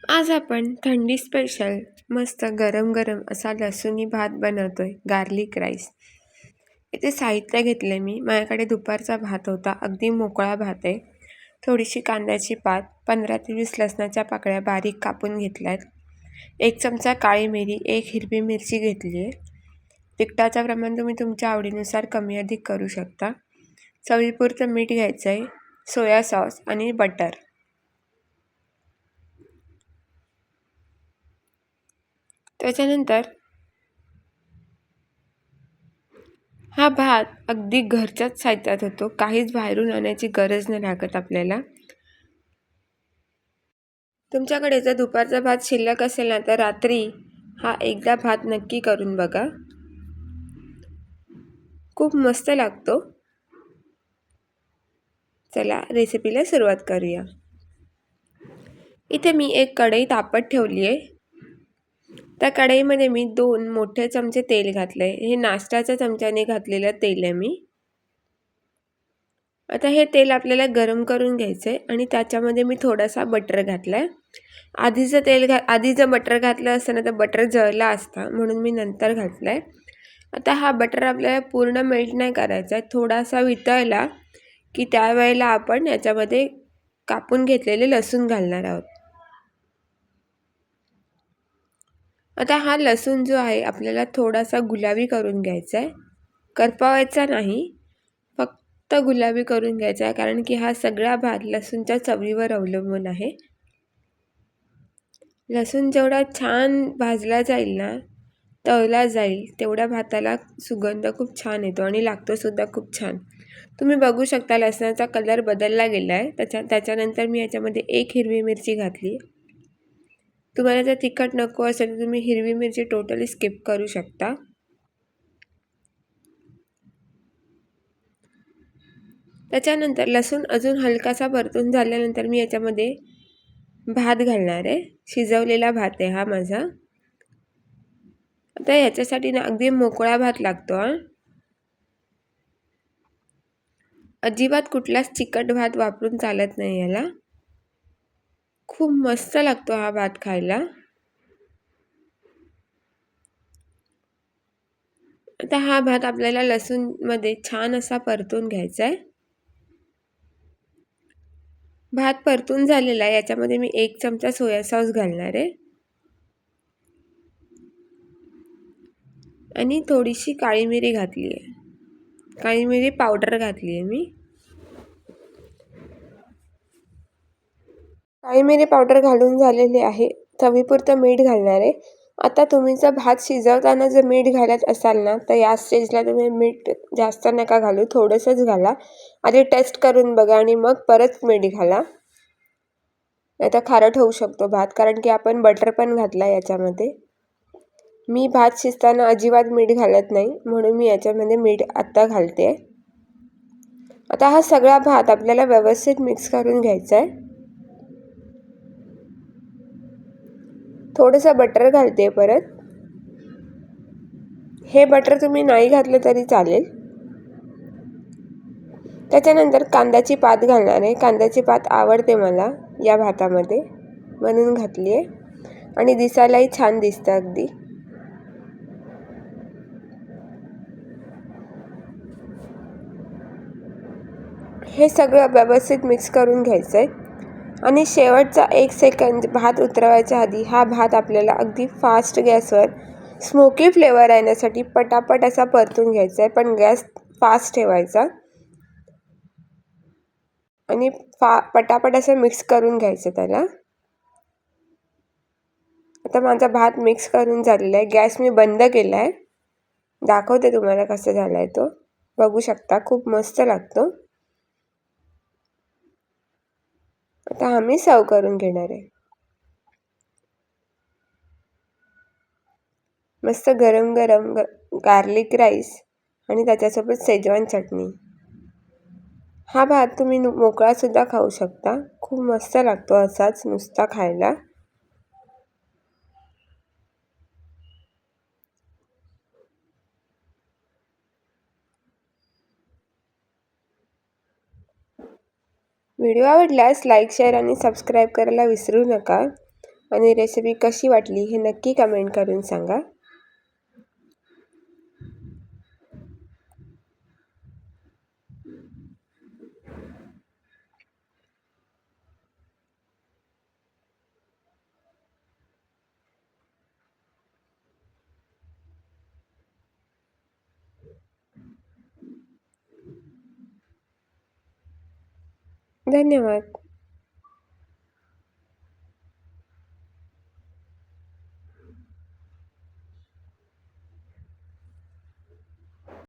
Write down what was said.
आज आपण थंडी स्पेशल मस्त गरम गरम असा लसूणी भात बनवतोय, गार्लिक राईस. इथे साहित्य घेतले मी. माझ्याकडे दुपारचा भात होता, अगदी मोकळा भात आहे. थोडीशी कांद्याची पात, 15 ते 20 लसणाच्या पाकळ्या बारीक कापून घेतल्यात. 1 चमचा काळी मिरी, 1 हिरवी मिरची घेतली आहे. तिखटाचं प्रमाण तुम्ही तुमच्या आवडीनुसार कमी अधिक करू शकता. चवीपुरतं मीठ घ्यायचं आहे, सोया सॉस आणि बटर. त्याच्यानंतर हा भात अगदी घरच्याच साहित्यात होतो, काहीच बाहेरून आणायची गरज नाही लागत आपल्याला. तुमच्याकडे जर दुपारचा भात शिल्लक असेल ना, तर रात्री हा एकदा भात नक्की करून बघा, खूप मस्त लागतो. चला रेसिपीला सुरुवात करूया. इथे मी एक कढई तापत ठेवली आहे. त्या कढईमध्ये मी 2 मोठे चमचे तेल घातले. हे नाश्त्याच्या चमच्याने घातलेलं तेल आहे मी. आता हे तेल आपल्याला गरम करून घ्यायचं आहे आणि त्याच्यामध्ये मी थोडासा बटर घातला आहे. आधीचं बटर घातलं असतं ना, तर बटर जळला असता, म्हणून मी नंतर घातलं आहे. आता हा बटर आपल्याला पूर्ण मेल्ट नाही करायचा आहे, थोडासा वितळला की त्यावेळेला आपण याच्यामध्ये कापून घेतलेले लसूण घालणार आहोत. आता हा लसूण जो आहे आपल्याला थोडासा गुलाबी करून घ्यायचा आहे, करपवायचा नाही, फक्त गुलाबी करून घ्यायचा आहे, कारण की हा सगळा भात लसूणच्या चवीवर अवलंबून आहे. लसूण जेवढा छान भाजला जाईल ना, तळला जाईल, तेवढ्या भाताला सुगंध खूप छान येतो आणि लागतो सुद्धा खूप छान. तुम्ही बघू शकता लसणाचा कलर बदलला गेला आहे. त्याच्यानंतर मी याच्यामध्ये 1 हिरवी मिरची घातली. तुम्हाला जर तिखट नको असेल तर तुम्ही हिरवी मिरची टोटली स्किप करू शकता. त्याच्यानंतर लसूण अजून हलकासा परतून झाल्यानंतर मी याच्यामध्ये भात घालणार आहे. शिजवलेला भात आहे हा माझा. आता याच्यासाठी ना अगदी मोकळा भात लागतो. अजिबात कुठलाच चिकट भात वापरून चालत नाही याला. खूप मस्त लागतो हा भात खायला. आता हा भात आपल्याला लसूण मध्ये छान असा परतून घ्यायचा आहे. भात परतून झालेला आहे. याच्यामध्ये मी 1 चमचा सोया सॉस घालणार आहे आणि थोडीशी काळी मिरी घातली आहे. काळी मिरी पावडर घातली आहे मी. काळी मिरी पावडर घालून झालेली आहे. चवीपुरतं मीठ घालणार आहे. आता तुम्ही जर भात शिजवताना जर मीठ घालत असाल ना, तर या स्टेजला तुम्ही मीठ जास्त नका घालू, थोडंसंच घाला. आधी टेस्ट करून बघा आणि मग परत मीठ घाला, नाही तर खारट होऊ शकतो भात, कारण की आपण बटर पण घातला याच्यामध्ये. मी भात शिजताना अजिबात मीठ घालत नाही, म्हणून मी याच्यामध्ये मीठ आत्ता घालते. आता हा सगळा भात आपल्याला व्यवस्थित मिक्स करून घ्यायचा आहे. थोडंसं बटर घालते परत. हे बटर तुम्ही नाही घातलं तरी चालेल. त्याच्यानंतर कांद्याची पात घालणार आहे. कांद्याची पात आवडते मला या भातामध्ये, म्हणून घातली आहे आणि दिसायलाही छान दिसतं अगदी. हे सगळं व्यवस्थित मिक्स करून घ्यायचं आहे आणि शेवटचा 1 सेकंद भात उतरवायच्या आधी हा भात आपल्याला अगदी फास्ट गॅसवर स्मोकी फ्लेवर येण्यासाठी पटापट असा परतून घ्यायचा आहे, पण गॅस फास्ट ठेवायचा आणि पटापट असं मिक्स करून घ्यायचं त्याला. आता माझा भात मिक्स करून झालेला आहे. गॅस मी बंद केला आहे. दाखवते तुम्हाला कसं झाला आहे तो. बघू शकता, खूप मस्त लागतो. आता आम्ही सर्व करून घेणार आहे. मस्त गरम गरम गार्लिक राईस आणि त्याच्यासोबत शेजवान चटणी. हा भात तुम्ही मोकळा सुद्धा खाऊ शकता, खूप मस्त लागतो असाच नुसता खायला. व्हिडिओ आवडल्यास लाईक, शेअर आणि सबस्क्राईब करायला विसरू नका आणि रेसिपी कशी वाटली हे नक्की कमेंट करून सांगा. धन्यवाद.